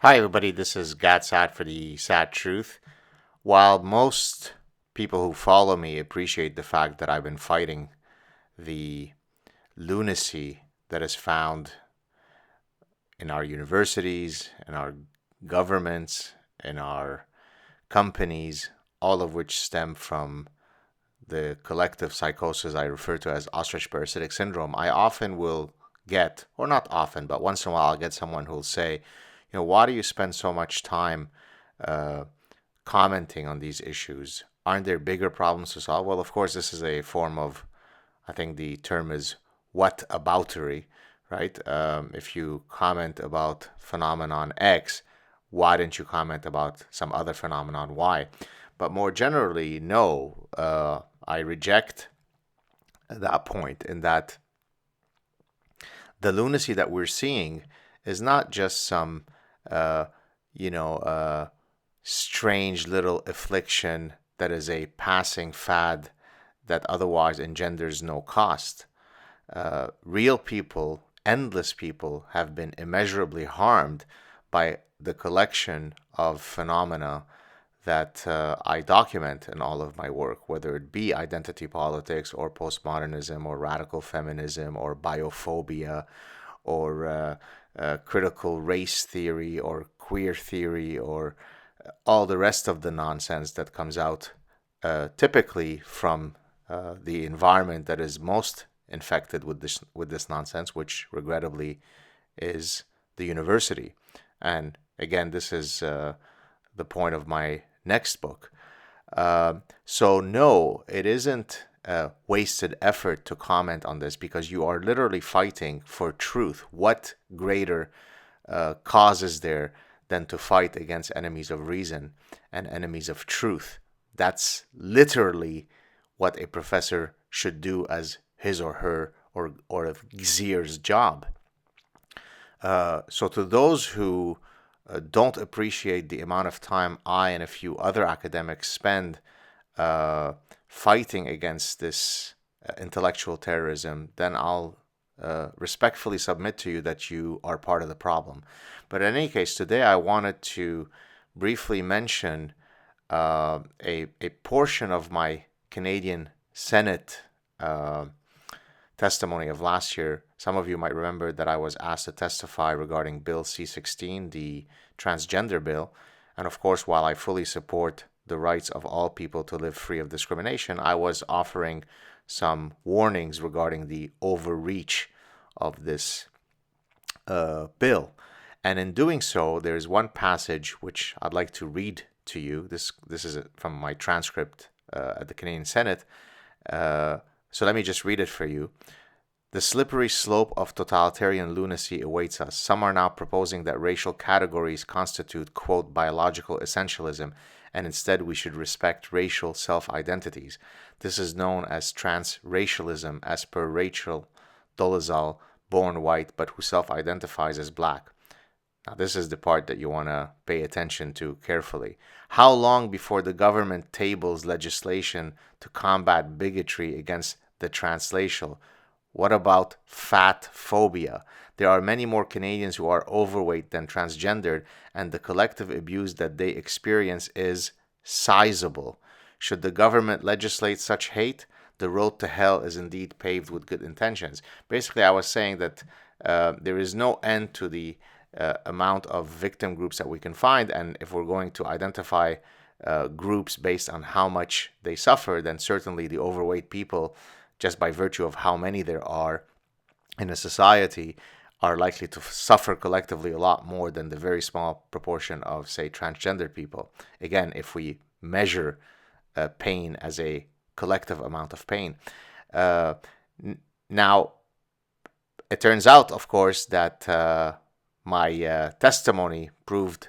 Hi, everybody. This is SAAD for the SAAD Truth. While most people who follow me appreciate the fact that I've been fighting the lunacy that is found in our universities, in our governments, in our companies, all of which stem from the collective psychosis I refer to as ostrich parasitic syndrome, I often will get, or not often, but once in a while, I'll get someone who'll say, why do you spend so much time uh, commenting on these issues? Aren't there bigger problems to solve? Well, of course, this is a form of, I think the term is whataboutery, right? If you comment about phenomenon X, why didn't you comment about some other phenomenon Y? But more generally, no, I reject that point in that the lunacy that we're seeing is not just some, uh, you know, uh, strange little affliction that is a passing fad that otherwise engenders no cost. Real people, endless people, have been immeasurably harmed by the collection of phenomena that I document in all of my work, whether it be identity politics or postmodernism or radical feminism or biophobia or critical race theory or queer theory or all the rest of the nonsense that comes out typically from the environment that is most infected with this nonsense, which regrettably is the university. And again, this is the point of my next book. So no, it isn't a wasted effort to comment on this because you are literally fighting for truth. What greater cause is there than to fight against enemies of reason and enemies of truth? That's literally what a professor should do as his or her or a Gzir's job. So to those who don't appreciate the amount of time I and a few other academics spend fighting against this intellectual terrorism, then I'll respectfully submit to you that you are part of the problem. But in any case, today I wanted to briefly mention a portion of my Canadian Senate testimony of last year. Some of you might remember that I was asked to testify regarding Bill C-16, the transgender bill. And of course, while I fully support the rights of all people to live free of discrimination, I was offering some warnings regarding the overreach of this bill. And in doing so, there is one passage which I'd like to read to you. This is from my transcript at the Canadian Senate. So let me just read it for you. The slippery slope of totalitarian lunacy awaits us. Some are now proposing that racial categories constitute, quote, biological essentialism, and instead we should respect racial self-identities. This is known as transracialism, as per Rachel Dolezal, born white but who self-identifies as black. Now, this is the part that you want to pay attention to carefully. How long before the government tables legislation to combat bigotry against the transracial? What about fat phobia? There are many more Canadians who are overweight than transgendered, and the collective abuse that they experience is sizable. Should the government legislate such hate? The road to hell is indeed paved with good intentions. Basically, I was saying that there is no end to the amount of victim groups that we can find, and if we're going to identify groups based on how much they suffer, then certainly the overweight people, just by virtue of how many there are in a society, are likely to suffer collectively a lot more than the very small proportion of, say, transgender people. Again, if we measure pain as a collective amount of pain. Now, it turns out, of course, that my testimony proved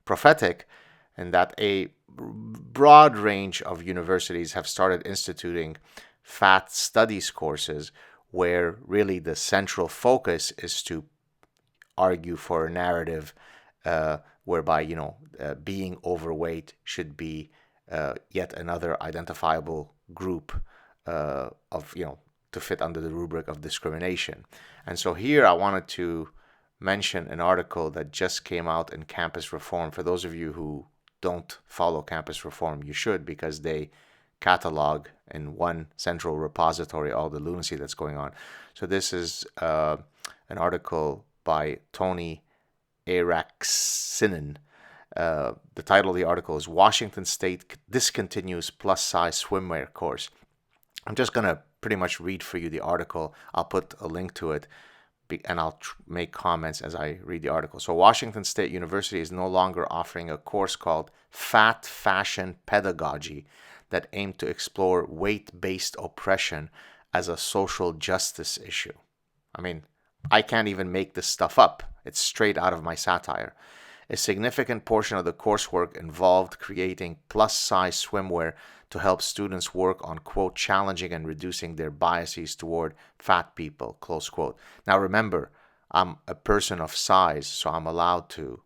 prophetic, and that a broad range of universities have started instituting fat studies courses where really the central focus is to argue for a narrative whereby being overweight should be yet another identifiable group of to fit under the rubric of discrimination. And so here I wanted to mention an article that just came out in Campus Reform. For those of you who don't follow Campus Reform, you should, because they catalog in one central repository all the lunacy that's going on. So this is an article by Tony Araxinen. The title of the article is Washington State Discontinues Plus Size Swimwear Course. I'm just going to pretty much read for you the article. I'll put a link to it and I'll make comments as I read the article. So Washington State University is no longer offering a course called Fat Fashion Pedagogy that aimed to explore weight-based oppression as a social justice issue. I mean, I can't even make this stuff up. It's straight out of my satire. A significant portion of the coursework involved creating plus-size swimwear to help students work on, quote, challenging and reducing their biases toward fat people, close quote. Now remember, I'm a person of size, so I'm allowed to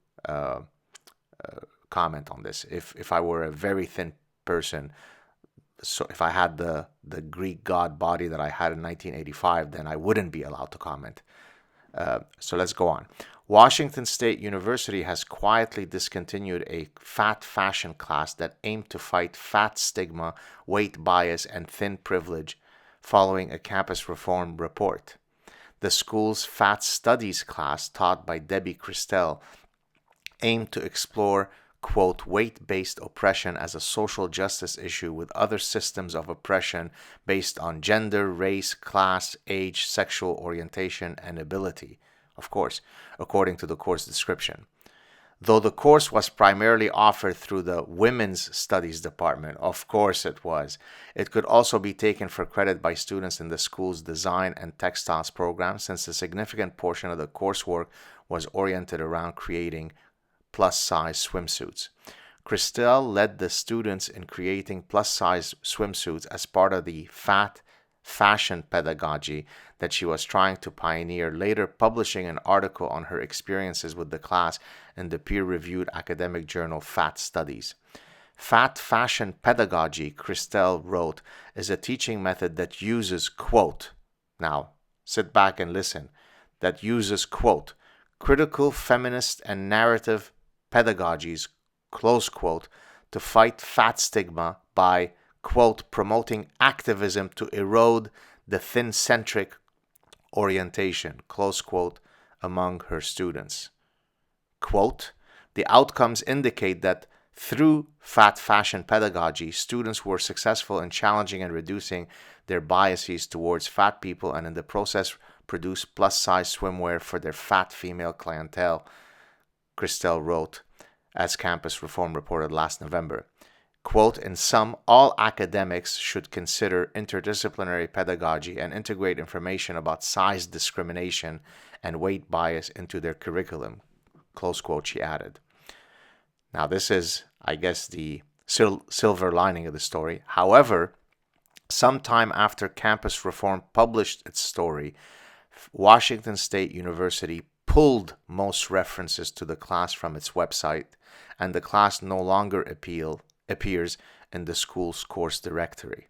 comment on this. If I were a very thin person, so if I had the Greek god body that I had in 1985, then I wouldn't be allowed to comment. So let's go on. Washington State University has quietly discontinued a fat fashion class that aimed to fight fat stigma, weight bias, and thin privilege following a campus reform report. The school's fat studies class, taught by Debbie Christel, aimed to explore, quote, weight-based oppression as a social justice issue with other systems of oppression based on gender, race, class, age, sexual orientation, and ability, of course, according to the course description. Though the course was primarily offered through the Women's Studies Department, of course it was, it could also be taken for credit by students in the school's design and textiles program, since a significant portion of the coursework was oriented around creating plus-size swimsuits. Christelle led the students in creating plus-size swimsuits as part of the fat fashion pedagogy that she was trying to pioneer, later publishing an article on her experiences with the class in the peer-reviewed academic journal Fat Studies. Fat fashion pedagogy, Christelle wrote, is a teaching method that uses, quote, now sit back and listen, that uses, quote, critical feminist and narrative pedagogies, close quote, to fight fat stigma by, quote, promoting activism to erode the thin-centric orientation, close quote, among her students. Quote, the outcomes indicate that through fat fashion pedagogy, students were successful in challenging and reducing their biases towards fat people and in the process produced plus-size swimwear for their fat female clientele, Christelle wrote, as Campus Reform reported last November. Quote, in sum, all academics should consider interdisciplinary pedagogy and integrate information about size discrimination and weight bias into their curriculum, close quote, she added. Now, this is, I guess, the silver lining of the story. However, sometime after Campus Reform published its story, Washington State University pulled most references to the class from its website, and the class no longer appears in the school's course directory.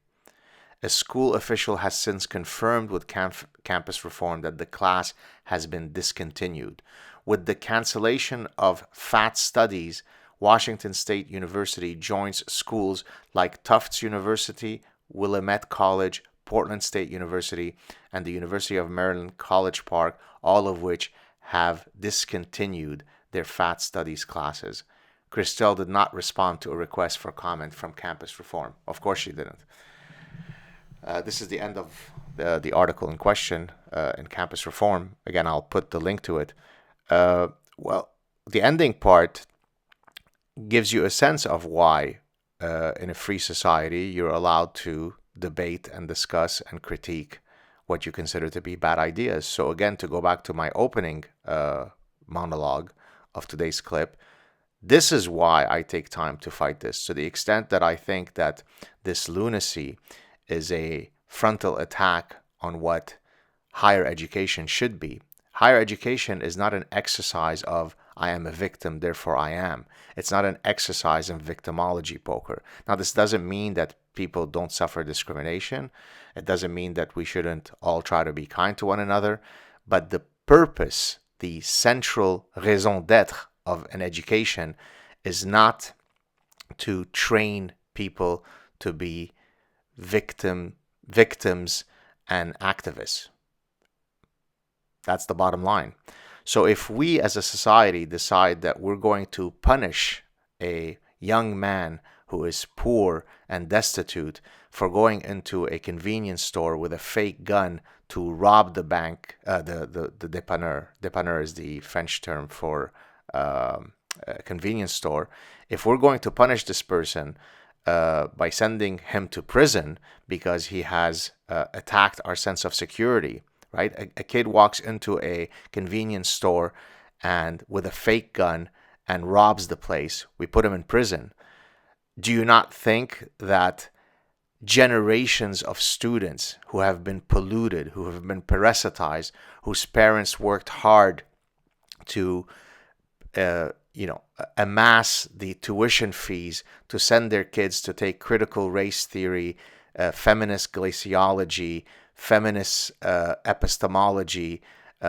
A school official has since confirmed with Campus Reform that the class has been discontinued. With the cancellation of Fat Studies, Washington State University joins schools like Tufts University, Willamette College, Portland State University, and the University of Maryland College Park, all of which have discontinued their Fat Studies classes. Christelle did not respond to a request for comment from Campus Reform. Of course she didn't. This is the end of the article in question in Campus Reform. Again, I'll put the link to it. Well, the ending part gives you a sense of why in a free society you're allowed to debate and discuss and critique what you consider to be bad ideas. So again, to go back to my opening monologue of today's clip, this is why I take time to fight this, to the extent that I think that this lunacy is a frontal attack on what higher education should be. Higher education is not an exercise of I am a victim, therefore I am. It's not an exercise in victimology poker. Now, this doesn't mean that people don't suffer discrimination. It doesn't mean that we shouldn't all try to be kind to one another. But the purpose the central raison d'etre of an education is not to train people to be victims and activists. That's the bottom line. So if we as a society decide that we're going to punish a young man who is poor and destitute for going into a convenience store with a fake gun to rob the bank, the dépanneur. Dépanneur is the French term for a convenience store. If we're going to punish this person by sending him to prison because he has attacked our sense of security, right? A kid walks into a convenience store and with a fake gun and robs the place. We put him in prison. Do you not think that generations of students who have been polluted, who have been parasitized, whose parents worked hard to amass the tuition fees to send their kids to take critical race theory, feminist glaciology, feminist epistemology,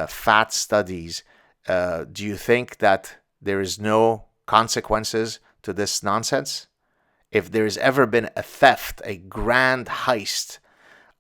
fat studies, do you think that there is no consequences to this nonsense? If there's ever been a theft, a grand heist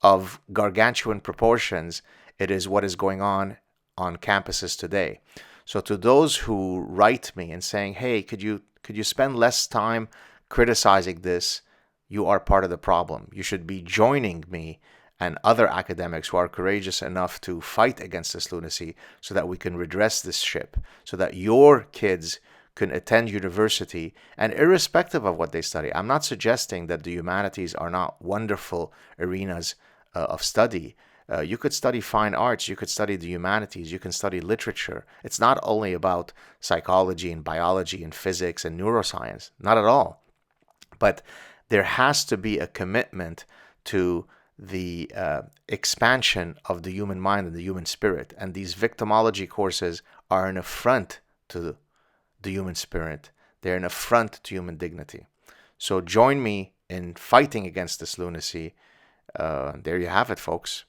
of gargantuan proportions, it is what is going on campuses today. So to those who write me and saying, hey, could you spend less time criticizing this? You are part of the problem. You should be joining me and other academics who are courageous enough to fight against this lunacy so that we can redress this ship, so that your kids can attend university, and irrespective of what they study. I'm not suggesting that the humanities are not wonderful arenas of study. You could study fine arts, you could study the humanities, you can study literature. It's not only about psychology and biology and physics and neuroscience, not at all. But there has to be a commitment to the expansion of the human mind and the human spirit. And these victimology courses are an affront to the human spirit. They're an affront to human dignity. So join me in fighting against this lunacy. There you have it, folks.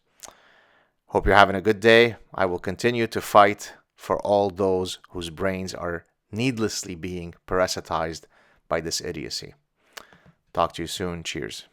Hope you're having a good day. I will continue to fight for all those whose brains are needlessly being parasitized by this idiocy. Talk to you soon. Cheers.